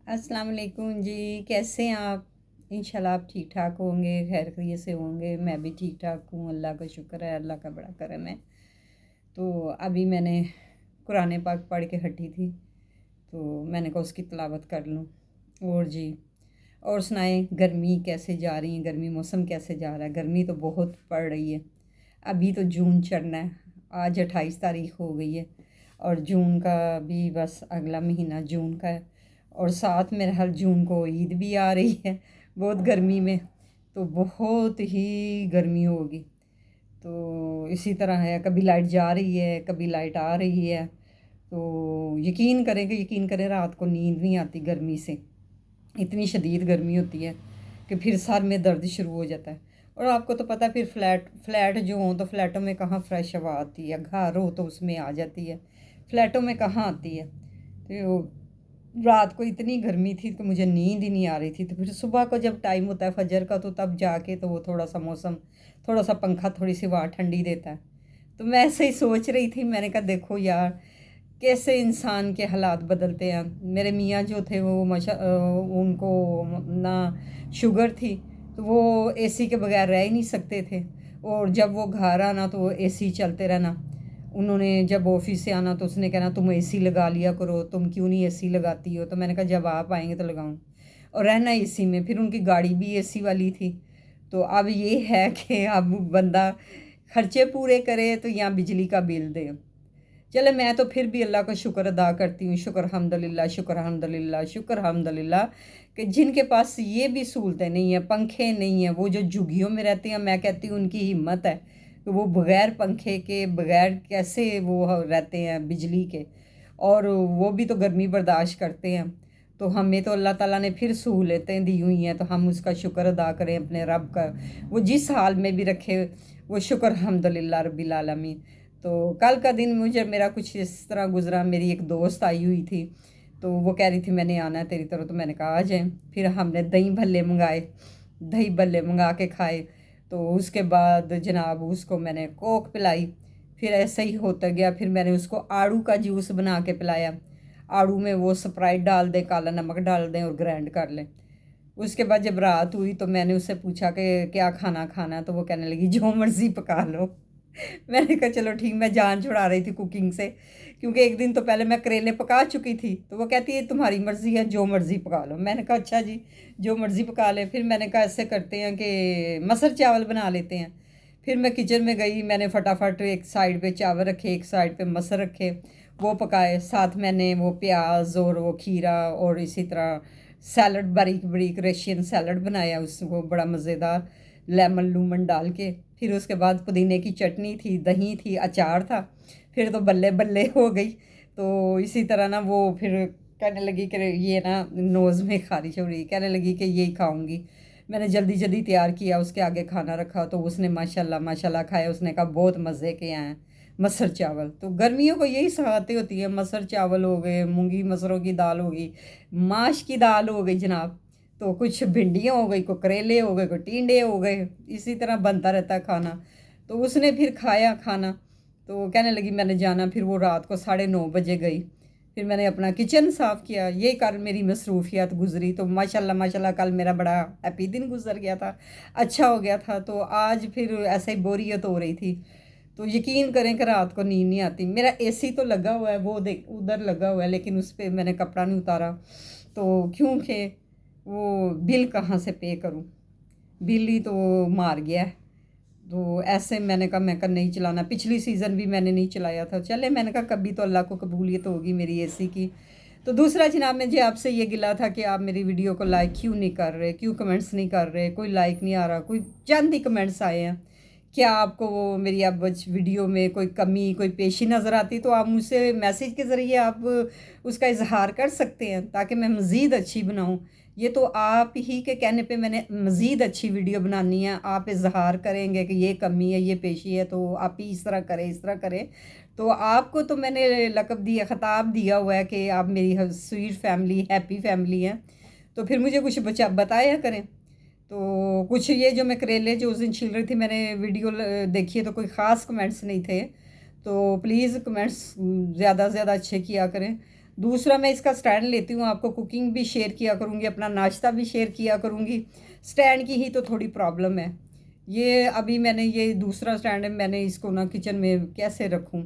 अस्सलाम वालेकुम जी। कैसे हैं आप? इंशाल्लाह आप ठीक ठाक होंगे, खैर खैरियत से होंगे। मैं भी ठीक ठाक हूँ, अल्लाह का शुक्र है, अल्लाह का बड़ा करम है। तो अभी मैंने कुरान पाक पढ़ के हटी थी, तो मैंने कहा उसकी तिलावत कर लूँ। और जी, और सुनाएं, गर्मी कैसे जा रही है? गर्मी मौसम कैसे जा रहा है? गर्मी तो बहुत पड़ रही है। अभी तो जून चढ़ना है, आज 28 तारीख हो गई है और जून का भी बस अगला महीना जून का है। और साथ मेरे हर जून को ईद भी आ रही है। बहुत गर्मी में तो बहुत ही गर्मी होगी। तो इसी तरह है, कभी लाइट जा रही है, कभी लाइट आ रही है। तो यकीन करें रात को नींद नहीं आती गर्मी से। इतनी शदीद गर्मी होती है कि फिर सर में दर्द शुरू हो जाता है। और आपको तो पता है, फिर फ्लैट फ्लैट जो हों तो फ्लैटों में कहाँ फ्रेश हवा आती है, घर हो तो उसमें आ जाती है, फ्लैटों में कहाँ आती है। तो रात को इतनी गर्मी थी कि मुझे नींद ही नहीं आ रही थी। तो फिर सुबह को जब टाइम होता है फजर का, तो तब जाके तो वो थोड़ा सा मौसम, थोड़ा सा पंखा, थोड़ी सी हवा ठंडी देता है। तो मैं ऐसे ही सोच रही थी, मैंने कहा देखो यार, कैसे इंसान के हालात बदलते हैं। मेरे मियाँ जो थे वो उनको ना शुगर थी, तो वो एसी के बगैर रह ही नहीं सकते थे। और जब वो घर आना तो एसी चलते रहना। उन्होंने जब ऑफिस से आना तो उसने कहना तुम एसी लगा लिया करो, तुम क्यों नहीं एसी लगाती हो? तो मैंने कहा जब आप आएंगे तो लगाऊं। और रहना एसी में, फिर उनकी गाड़ी भी एसी वाली थी। तो अब ये है कि अब बंदा खर्चे पूरे करे तो यहाँ बिजली का बिल दे। चले, मैं तो फिर भी अल्लाह का शुक्र अदा करती हूँ। शुक्र हम्दुलिल्लाह, शुक्र हम्दुलिल्लाह, शुक्र हम्दुलिल्लाह कि जिनके पास ये भी सहूलतें नहीं हैं, पंखे नहीं हैं, वो जो झुग्गियों में रहते हैं, मैं कहती हूँ उनकी हिम्मत है कि वो बग़ैर पंखे के, बग़ैर कैसे वो रहते हैं बिजली के। और वो भी तो गर्मी बर्दाश्त करते हैं। तो हमें तो अल्लाह ताला ने फिर सहूलतें दी हुई हैं, तो हम उसका शुक्र अदा करें अपने रब का। वो जिस हाल में भी रखे, वो शुक्र हम्दुलिल्लाह रब्बिल आलमीन। तो कल का दिन मुझे मेरा कुछ इस तरह गुज़रा। मेरी एक दोस्त आई हुई थी, तो वो कह रही थी मैंने आना है तेरी तरह, तो मैंने कहा आ जाएं। फिर हमने दही भल्ले मंगाए, दही भल्ले मंगा के खाए। तो उसके बाद जनाब उसको मैंने कोक पिलाई। फिर ऐसे ही होता गया, फिर मैंने उसको आड़ू का जूस बना के पिलाया। आड़ू में वो स्प्राइट डाल दें, काला नमक डाल दें और ग्राइंड कर लें। उसके बाद जब रात हुई तो मैंने उससे पूछा कि क्या खाना खाना है, तो वो कहने लगी जो मर्ज़ी पका लो। मैंने कहा चलो ठीक। मैं जान छुड़ा रही थी कुकिंग से, क्योंकि एक दिन तो पहले मैं करेले पका चुकी थी। तो वो कहती है तुम्हारी मर्ज़ी है, जो मर्ज़ी पका लो। मैंने कहा अच्छा जी, जो मर्ज़ी पका ले। फिर मैंने कहा ऐसे करते हैं कि मसर चावल बना लेते हैं। फिर मैं किचन में गई, मैंने फटाफट एक साइड पे चावल रखे, एक साइड पे मसर रखे, वो पकाए। साथ मैंने वो प्याज और वो खीरा और इसी तरह सैलड, बारीक बारीक रशियन सैलड बनाया, उसको बड़ा मज़ेदार, लेमन लूमन डाल के। फिर उसके बाद पुदीने की चटनी थी, दही थी, अचार था। फिर तो बल्ले बल्ले हो गई। तो इसी तरह ना वो फिर कहने लगी कि ये ना नोज़ में ख़ारिश हो रही, कहने लगी कि यही खाऊंगी। मैंने जल्दी जल्दी तैयार किया, उसके आगे खाना रखा, तो उसने माशाल्लाह माशाल्लाह खाया। उसने कहा बहुत मज़े के हैं मसर चावल। तो गर्मियों को यही सहायतें होती है। मसर चावल हो गए, मूंगी मसरों की दाल हो गई, माश की दाल हो गई जनाब, तो कुछ भिंडियाँ हो गई, कोई करेले हो गए, कोई टिंडे हो गए। इसी तरह बनता रहता है खाना। तो उसने फिर खाया खाना, तो कहने लगी मैंने जाना। फिर वो रात को 9:30 बजे गई। फिर मैंने अपना किचन साफ़ किया। ये कर मेरी मसरूफियत गुजरी। तो माशाल्लाह माशाल्लाह कल मेरा बड़ा हैप्पी दिन गुजर गया था, अच्छा हो गया था। तो आज फिर ऐसे ही बोरियत हो रही थी। तो यकीन करें कि रात को नींद नहीं आती। मेरा एसी तो लगा हुआ है, वो देख उधर लगा हुआ है, लेकिन उस पर मैंने कपड़ा नहीं उतारा। तो क्योंकि वो बिल कहाँ से पे करूँ, बिल ही तो मार गया है। तो ऐसे मैं कहा नहीं चलाना। पिछली सीज़न भी मैंने नहीं चलाया था। चले, मैंने कहा कभी तो अल्लाह को कबूलियत होगी मेरी एसी की। तो दूसरा जनाब, मुझे आपसे ये गिला था कि आप मेरी वीडियो को लाइक क्यों नहीं कर रहे, क्यों कमेंट्स नहीं कर रहे। कोई लाइक नहीं आ रहा, कोई चंद ही कमेंट्स आए हैं। क्या आपको वो मेरी अब वीडियो में कोई कमी, कोई पेशी नज़र आती तो आप मुझसे मैसेज के ज़रिए आप उसका इजहार कर सकते हैं, ताकि मैं मज़ीद अच्छी बनाऊँ। ये तो आप ही के कहने पे मैंने मज़ीद अच्छी वीडियो बनानी है। आप इजहार करेंगे कि ये कमी है, ये पेशी है, तो आप ही इस तरह करें, इस तरह करें। तो आपको तो मैंने लक़ब दिया, ख़िताब दिया हुआ है कि आप मेरी स्वीट फैमिली, हैप्पी फैमिली हैं। तो फिर मुझे कुछ बताया करें। तो कुछ ये जो मैं करेले जो उस दिन छील रही थी, मैंने वीडियो देखी है, तो कोई ख़ास कमेंट्स नहीं थे। तो प्लीज़ कमेंट्स ज़्यादा से ज़्यादा अच्छे किया करें। दूसरा मैं इसका स्टैंड लेती हूँ, आपको कुकिंग भी शेयर किया करूँगी, अपना नाश्ता भी शेयर किया करूँगी। स्टैंड की ही तो थोड़ी प्रॉब्लम है। ये अभी मैंने ये दूसरा स्टैंड है, मैंने इसको ना किचन में कैसे रखूँ,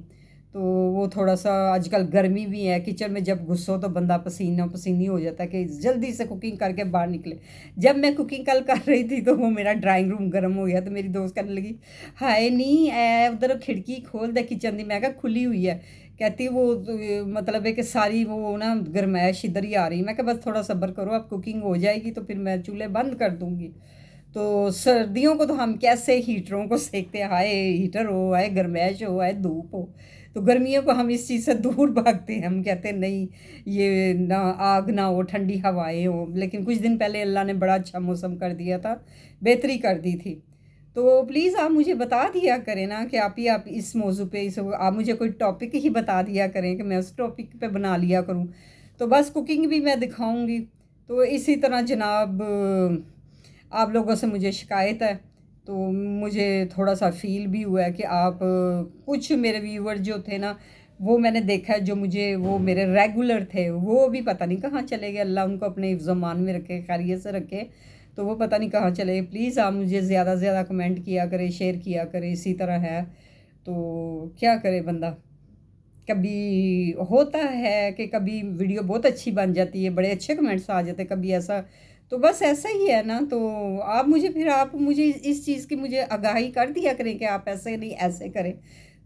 तो वो थोड़ा सा आजकल गर्मी भी है, किचन में जब घुसो तो बंदा पसीना पसीनी हो जाता है कि जल्दी से कुकिंग करके बाहर निकले। जब मैं कुकिंग कल कर रही थी तो वो मेरा ड्राइंग रूम गर्म हो गया, तो मेरी दोस्त कहने लगी हाय नहीं उधर खिड़की खोल दे किचन दी। मैं कहा खुली हुई है। कहती वो तो मतलब है कि सारी वो ना गर्माइश इधर ही आ रही। मैं कहा बस थोड़ा सब्र करो, अब कुकिंग हो जाएगी तो फिर मैं चूल्हे बंद कर दूँगी। तो सर्दियों को तो हम कैसे हीटरों को सेकते हैं, हाय हीटर हो, हाय गर्मैश हो, हाय धूप हो। तो गर्मियों को हम इस चीज़ से दूर भागते हैं, हम कहते हैं नहीं ये ना आग ना हो, ठंडी हवाएं हो। लेकिन कुछ दिन पहले अल्लाह ने बड़ा अच्छा मौसम कर दिया था, बेहतरी कर दी थी। तो प्लीज़ आप मुझे बता दिया करें ना कि आप इस मौजू पे इस आप मुझे कोई टॉपिक ही बता दिया करें कि मैं उस टॉपिक पे बना लिया करूं। तो बस कुकिंग भी मैं दिखाऊंगी। तो इसी तरह जनाब आप लोगों से मुझे शिकायत है, तो मुझे थोड़ा सा फील भी हुआ है कि आप कुछ मेरे व्यूअर जो थे ना, वो मैंने देखा है जो मुझे वो मेरे रेगुलर थे, वो भी पता नहीं कहाँ चले गए। अल्लाह उनको अपने हिफ्ज़-ओ-मान में रखे, खैरियत से रखे। तो वो पता नहीं कहाँ चले गए। प्लीज़ आप मुझे ज़्यादा से ज़्यादा कमेंट किया करें, शेयर किया करें। इसी तरह है तो क्या करे बंदा, कभी होता है कि कभी वीडियो बहुत अच्छी बन जाती है, बड़े अच्छे कमेंट्स आ जाते हैं, कभी ऐसा। तो बस ऐसा ही है ना। तो आप मुझे इस चीज़ की मुझे आगाही कर दिया करें कि आप ऐसे नहीं ऐसे करें,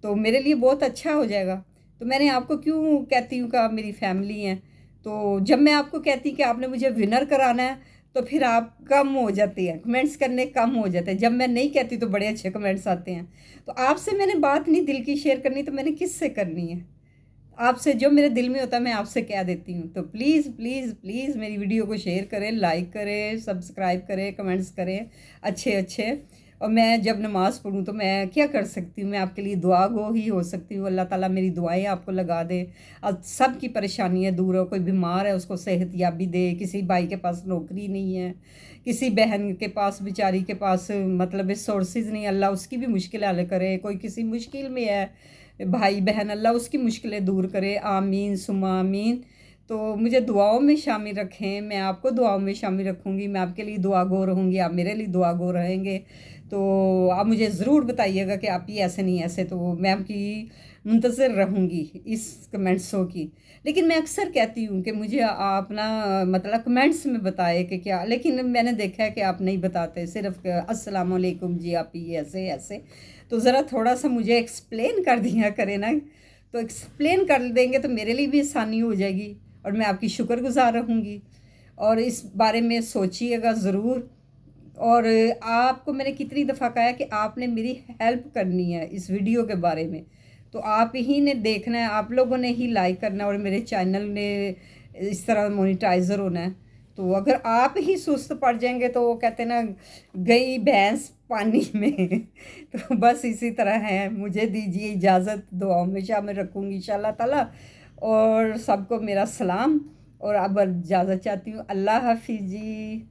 तो मेरे लिए बहुत अच्छा हो जाएगा। तो मैंने आपको क्यों कहती हूँ कि आप मेरी फैमिली हैं। तो जब मैं आपको कहती हूँ कि आपने मुझे विनर कराना है, तो फिर आप कम हो जाती हैं, कमेंट्स करने कम हो जाते हैं। जब मैं नहीं कहती तो बड़े अच्छे कमेंट्स आते हैं। तो आपसे मैंने बात नहीं दिल की शेयर करनी, तो मैंने किससे करनी है। आपसे जो मेरे दिल में होता है मैं आपसे कह देती हूँ। तो प्लीज़ प्लीज़ प्लीज़ मेरी वीडियो को शेयर करें, लाइक करें, सब्सक्राइब करें, कमेंट्स करें अच्छे अच्छे। और मैं जब नमाज़ पढ़ूँ तो मैं क्या कर सकती हूँ, मैं आपके लिए दुआ गो ही हो सकती हूँ। अल्लाह ताला मेरी दुआएं आपको लगा दे और सब की परेशानियाँ दूर हो। कोई बीमार है उसको सेहत याबी दे, किसी भाई के पास नौकरी नहीं है, किसी बहन के पास बेचारी के पास मतलब सोर्सेज नहीं, अल्लाह उसकी भी मुश्किल हल करे। कोई किसी मुश्किल में है भाई बहन, अल्लाह उसकी मुश्किलें दूर करे, आमीन सुमा आमीन। तो मुझे दुआओं में शामिल रखें, मैं आपको दुआओं में शामिल रखूँगी, मैं आपके लिए दुआ गो रहूँगी, आप मेरे लिए दुआ गो रहेंगे। तो आप मुझे ज़रूर बताइएगा कि आप ये ऐसे नहीं ऐसे, तो मैं आपकी मुंतज़िर रहूँगी इस कमेंट्सों की। लेकिन मैं अक्सर कहती हूँ कि मुझे आप ना मतलब कमेंट्स में बताए कि क्या, लेकिन मैंने देखा है कि आप नहीं बताते, सिर्फ अस्सलाम वालेकुम जी आप ये ऐसे ऐसे। तो ज़रा थोड़ा सा मुझे एक्सप्लेन कर दिया करें ना। तो एक्सप्लेन कर देंगे तो मेरे लिए भी आसानी हो जाएगी और मैं आपकी शुक्रगुजार रहूँगी। और इस बारे में सोचिएगा ज़रूर। और आपको मैंने कितनी दफ़ा कहा है कि आपने मेरी हेल्प करनी है इस वीडियो के बारे में। तो आप ही ने देखना है, आप लोगों ने ही लाइक करना है और मेरे चैनल ने इस तरह मोनेटाइज़र होना है। तो अगर आप ही सुस्त पड़ जाएंगे तो वो कहते हैं ना गई भैंस पानी में। तो बस इसी तरह है। मुझे दीजिए इजाज़त, दुआओं में शामिल रखूँगी इंशाअल्लाह ताला। और सबको मेरा सलाम। और अब इजाज़त चाहती हूँ। अल्लाह हाफिज़ जी।